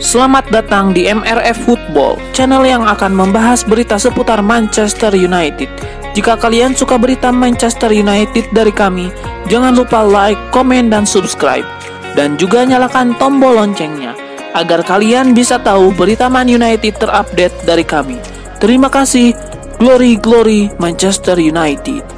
Selamat datang di MRF Football, channel yang akan membahas berita seputar Manchester United. Jika kalian suka berita Manchester United dari kami, jangan lupa like, komen, dan subscribe. Dan juga nyalakan tombol loncengnya, agar kalian bisa tahu berita Man United terupdate dari kami. Terima kasih, Glory Glory Manchester United.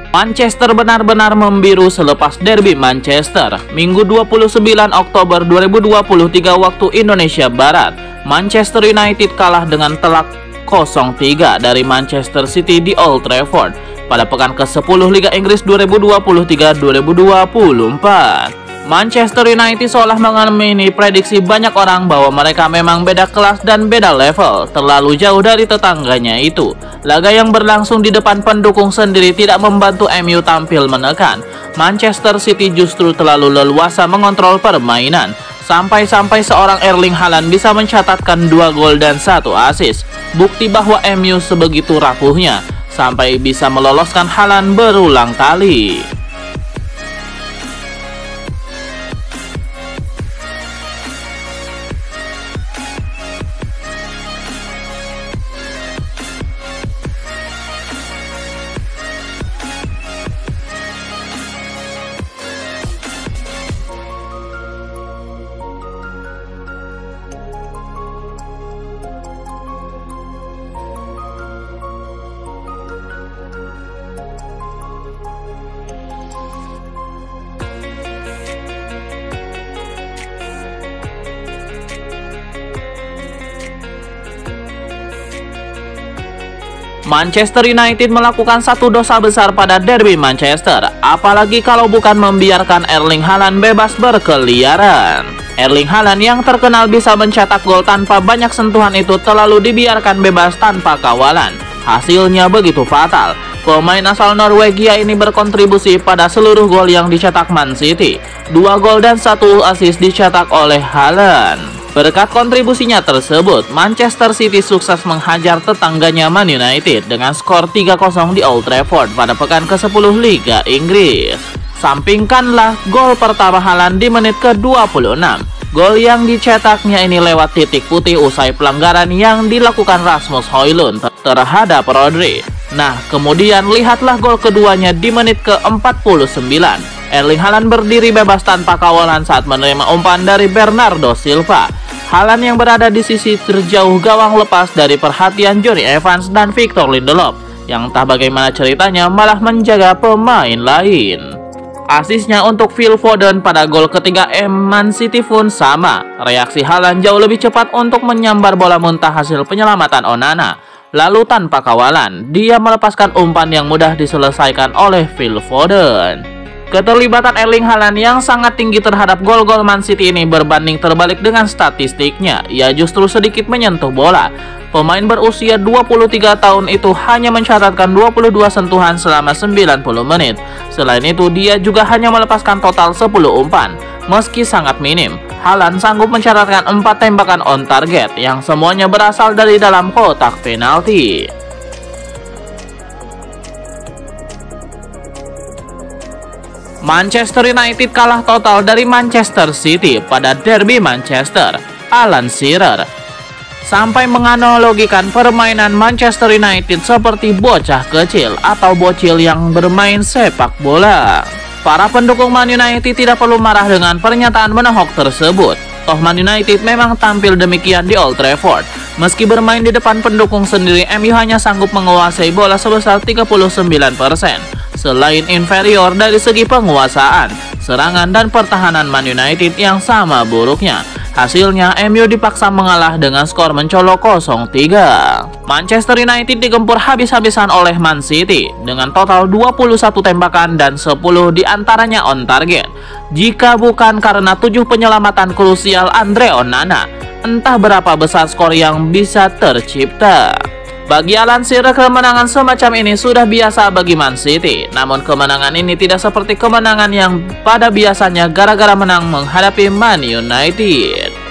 Manchester benar-benar membiru selepas derby Manchester. Minggu 29 Oktober 2023 waktu Indonesia Barat, Manchester United kalah dengan telak 0-3 dari Manchester City di Old Trafford pada pekan ke-10 Liga Inggris 2023-2024. Manchester United seolah mengamini prediksi banyak orang bahwa mereka memang beda kelas dan beda level, terlalu jauh dari tetangganya itu. Laga yang berlangsung di depan pendukung sendiri tidak membantu MU tampil menekan. Manchester City justru terlalu leluasa mengontrol permainan, sampai-sampai seorang Erling Haaland bisa mencatatkan 2 gol dan 1 assist. Bukti bahwa MU sebegitu rapuhnya, sampai bisa meloloskan Haaland berulang kali. Manchester United melakukan satu dosa besar pada derby Manchester, apalagi kalau bukan membiarkan Erling Haaland bebas berkeliaran. Erling Haaland yang terkenal bisa mencetak gol tanpa banyak sentuhan itu terlalu dibiarkan bebas tanpa kawalan. Hasilnya begitu fatal. Pemain asal Norwegia ini berkontribusi pada seluruh gol yang dicetak Man City. 2 gol dan 1 assist dicetak oleh Haaland. Berkat kontribusinya tersebut, Manchester City sukses menghajar tetangganya Man United dengan skor 3-0 di Old Trafford pada pekan ke-10 Liga Inggris. Sampingkanlah gol pertama Haaland di menit ke-26. Gol yang dicetaknya ini lewat titik putih usai pelanggaran yang dilakukan Rasmus Højlund terhadap Rodri. Nah, kemudian lihatlah gol keduanya di menit ke-49. Erling Haaland berdiri bebas tanpa kawalan saat menerima umpan dari Bernardo Silva. Haaland yang berada di sisi terjauh gawang lepas dari perhatian Jonny Evans dan Victor Lindelof, yang entah bagaimana ceritanya malah menjaga pemain lain. Asisnya untuk Phil Foden pada gol ketiga Man City pun sama. Reaksi Haaland jauh lebih cepat untuk menyambar bola muntah hasil penyelamatan Onana. Lalu tanpa kawalan, dia melepaskan umpan yang mudah diselesaikan oleh Phil Foden. Keterlibatan Erling Haaland yang sangat tinggi terhadap gol-gol Man City ini berbanding terbalik dengan statistiknya. Ia justru sedikit menyentuh bola. Pemain berusia 23 tahun itu hanya mencatatkan 22 sentuhan selama 90 menit. Selain itu, dia juga hanya melepaskan total 10 umpan. Meski sangat minim, Haaland sanggup mencatatkan 4 tembakan on target yang semuanya berasal dari dalam kotak penalti. Manchester United kalah total dari Manchester City pada derby Manchester. Alan Shearer sampai menganalogikan permainan Manchester United seperti bocah kecil atau bocil yang bermain sepak bola. Para pendukung Man United tidak perlu marah dengan pernyataan menohok tersebut. Toh Man United memang tampil demikian di Old Trafford. Meski bermain di depan pendukung sendiri, MU hanya sanggup menguasai bola sebesar 39%. Selain inferior dari segi penguasaan, serangan dan pertahanan Man United yang sama buruknya. Hasilnya MU dipaksa mengalah dengan skor mencolok 0-3. Manchester United digempur habis-habisan oleh Man City dengan total 21 tembakan dan 10 diantaranya on target. Jika bukan karena 7 penyelamatan krusial Andre Onana, entah berapa besar skor yang bisa tercipta. Bagi Alan Shearer, kemenangan semacam ini sudah biasa bagi Man City. Namun kemenangan ini tidak seperti kemenangan yang pada biasanya gara-gara menang menghadapi Man United.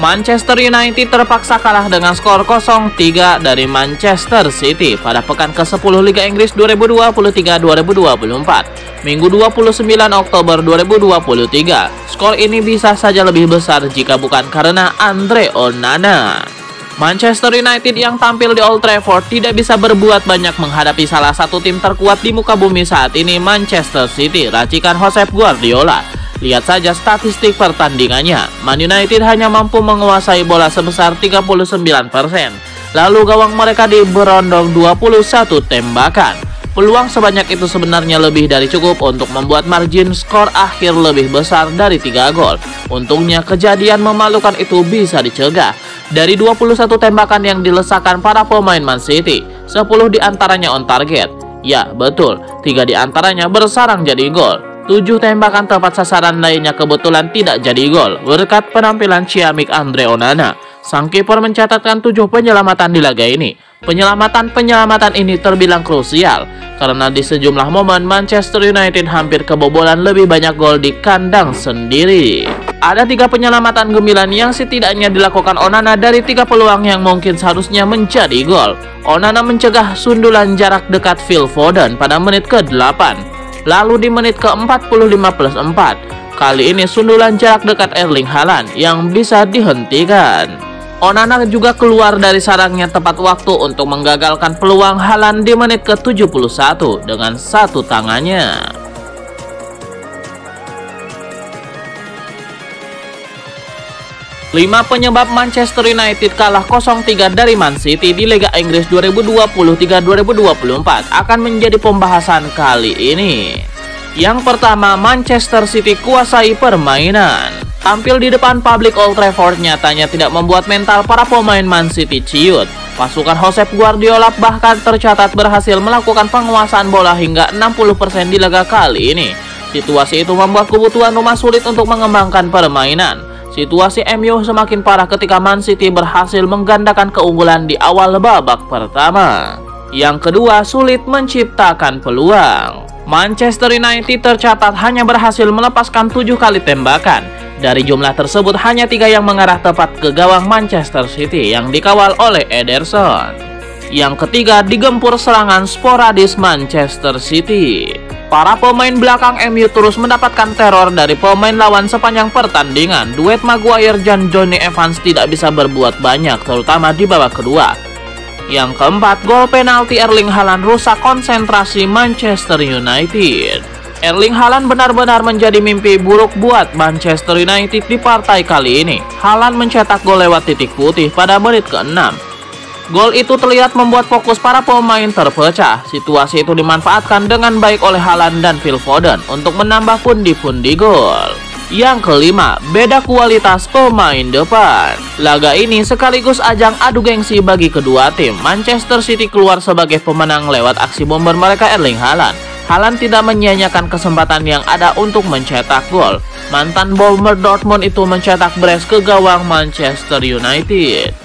Manchester United terpaksa kalah dengan skor 0-3 dari Manchester City pada pekan ke-10 Liga Inggris 2023-2024, Minggu 29 Oktober 2023. Skor ini bisa saja lebih besar jika bukan karena Andre Onana. Manchester United yang tampil di Old Trafford tidak bisa berbuat banyak menghadapi salah satu tim terkuat di muka bumi saat ini, Manchester City, racikan Josep Guardiola. Lihat saja statistik pertandingannya. Man United hanya mampu menguasai bola sebesar 39%. Lalu gawang mereka diberondong 21 tembakan. Peluang sebanyak itu sebenarnya lebih dari cukup untuk membuat margin skor akhir lebih besar dari 3 gol. Untungnya kejadian memalukan itu bisa dicegah. Dari 21 tembakan yang dilesakkan para pemain Man City, 10 diantaranya on target. Ya, betul, 3 diantaranya bersarang jadi gol. 7 tembakan tepat sasaran lainnya kebetulan tidak jadi gol berkat penampilan ciamik Andre Onana. Sang kiper mencatatkan 7 penyelamatan di laga ini. Penyelamatan ini terbilang krusial karena di sejumlah momen Manchester United hampir kebobolan lebih banyak gol di kandang sendiri. Ada 3 penyelamatan gemilang yang setidaknya dilakukan Onana dari 3 peluang yang mungkin seharusnya menjadi gol. Onana mencegah sundulan jarak dekat Phil Foden pada menit ke-8. Lalu di menit ke-45+4, kali ini sundulan jarak dekat Erling Haaland yang bisa dihentikan. Onana juga keluar dari sarangnya tepat waktu untuk menggagalkan peluang Haaland di menit ke-71 dengan satu tangannya. Lima penyebab Manchester United kalah 0-3 dari Man City di Liga Inggris 2023-2024 akan menjadi pembahasan kali ini. Yang pertama, Manchester City kuasai permainan. Tampil di depan publik Old Trafford nyatanya tidak membuat mental para pemain Man City ciut. Pasukan Josep Guardiola bahkan tercatat berhasil melakukan penguasaan bola hingga 60% di laga kali ini. Situasi itu membuat kebutuhan rumah sulit untuk mengembangkan permainan. Situasi MU semakin parah ketika Man City berhasil menggandakan keunggulan di awal babak pertama. Yang kedua, sulit menciptakan peluang. Manchester United tercatat hanya berhasil melepaskan 7 kali tembakan. Dari jumlah tersebut hanya 3 yang mengarah tepat ke gawang Manchester City yang dikawal oleh Ederson. Yang ketiga, digempur serangan sporadis Manchester City. Para pemain belakang MU terus mendapatkan teror dari pemain lawan sepanjang pertandingan. Duet Maguire dan Jonny Evans tidak bisa berbuat banyak, terutama di babak kedua. Yang keempat, gol penalti Erling Haaland rusak konsentrasi Manchester United. Erling Haaland benar-benar menjadi mimpi buruk buat Manchester United di partai kali ini. Haaland mencetak gol lewat titik putih pada menit ke-6. Gol itu terlihat membuat fokus para pemain terpecah. Situasi itu dimanfaatkan dengan baik oleh Haaland dan Phil Foden untuk menambah pundi-pundi gol. Yang kelima, beda kualitas pemain depan. Laga ini sekaligus ajang adu gengsi bagi kedua tim. Manchester City keluar sebagai pemenang lewat aksi bomber mereka Erling Haaland. Haaland tidak menyia-nyiakan kesempatan yang ada untuk mencetak gol. Mantan bomber Dortmund itu mencetak brace ke gawang Manchester United.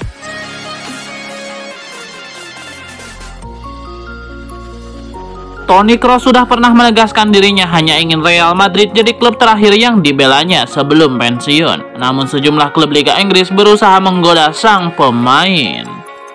Toni Kroos sudah pernah menegaskan dirinya hanya ingin Real Madrid jadi klub terakhir yang dibelanya sebelum pensiun. Namun sejumlah klub Liga Inggris berusaha menggoda sang pemain.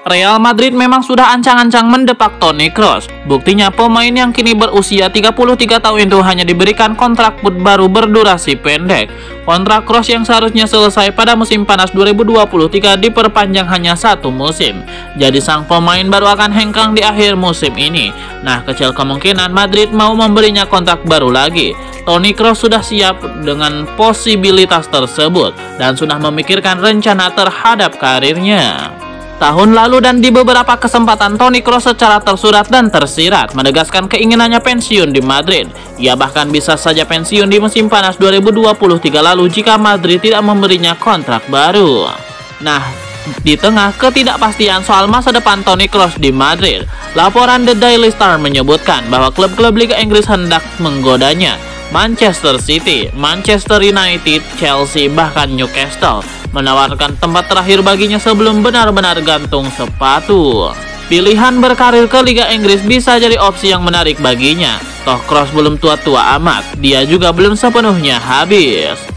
Real Madrid memang sudah ancang-ancang mendepak Toni Kroos. Buktinya pemain yang kini berusia 33 tahun itu hanya diberikan kontrak baru berdurasi pendek. Kontrak Kroos yang seharusnya selesai pada musim panas 2023 diperpanjang hanya 1 musim. Jadi sang pemain baru akan hengkang di akhir musim ini. Nah, kecil kemungkinan Madrid mau memberinya kontrak baru lagi. Toni Kroos sudah siap dengan posibilitas tersebut dan sudah memikirkan rencana terhadap karirnya. Tahun lalu dan di beberapa kesempatan Toni Kroos secara tersurat dan tersirat menegaskan keinginannya pensiun di Madrid. Ia bahkan bisa saja pensiun di musim panas 2023 lalu jika Madrid tidak memberinya kontrak baru. Nah, di tengah ketidakpastian soal masa depan Toni Kroos di Madrid, laporan The Daily Star menyebutkan bahwa klub-klub Liga Inggris hendak menggodanya. Manchester City, Manchester United, Chelsea, bahkan Newcastle menawarkan tempat terakhir baginya sebelum benar-benar gantung sepatu. Pilihan berkarir ke Liga Inggris bisa jadi opsi yang menarik baginya. Toh Kroos belum tua-tua amat, dia juga belum sepenuhnya habis.